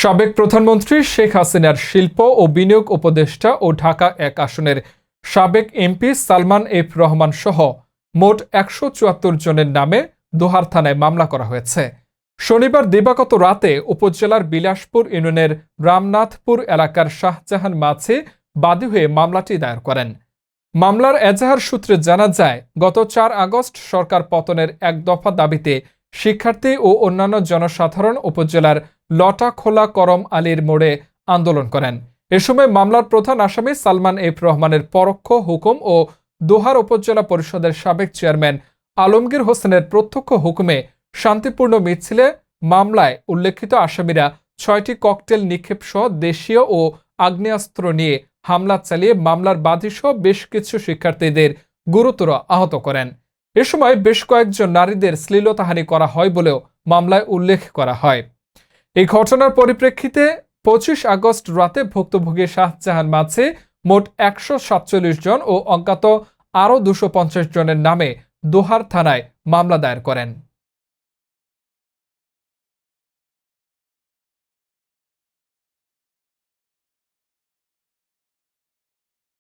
সাবেক প্রধানমন্ত্রী শেখ হাসিনার শিল্প ও বিনিয়োগ উপদেষ্টা ও ঢাকা ১ আসনের সাবেক এমপি সালমান এফ রহমান সহ মোট ১৭৪ জনের নামে দোহার থানায় মামলা করা হয়েছে। শনিবার দিবাগত রাতে উপজেলার বিলাসপুর ইউনিয়নের রামনাথপুর এলাকার শাহজাহান মাঝি বাদী হয়ে মামলাটি দায়ের করেন। মামলার এজাহার সূত্রে জানা যায়, গত ৪ আগস্ট সরকার পতনের এক দফা দাবিতে শিক্ষার্থী ও অন্যান্য জনসাধারণ উপজেলার লটাখোলা করম আলীর মোড়ে আন্দোলন করেন। এ সময় মামলার প্রধান আসামি সালমান এফ রহমানের পরোক্ষ হুকুম ও দোহার উপজেলা পরিষদের সাবেক চেয়ারম্যান আলমগীর হোসেনের প্রত্যক্ষ হুকুমে শান্তিপূর্ণ মিছিলে মামলায় উল্লেখিত আসামিরা ৬টি ককটেল নিক্ষেপ সহ দেশীয় ও আগ্নেয়াস্ত্র নিয়ে হামলা চালিয়ে মামলার বাদীসহ বেশ কিছু শিক্ষার্থীদের গুরুতর আহত করেন। এ সময় বেশ কয়েকজন নারীদের শ্লীলতাহানি করা হয় বলেও মামলায় উল্লেখ করা হয়। এই ঘটনার পরিপ্রেক্ষিতে ২৫ আগস্ট রাতে ভুক্তভোগী শাহজাহান মাঝি মোট ১৪৭ জন ও অজ্ঞাত আরও ২৫০ জনের নামে দোহার থানায় মামলা দায়ের করেন।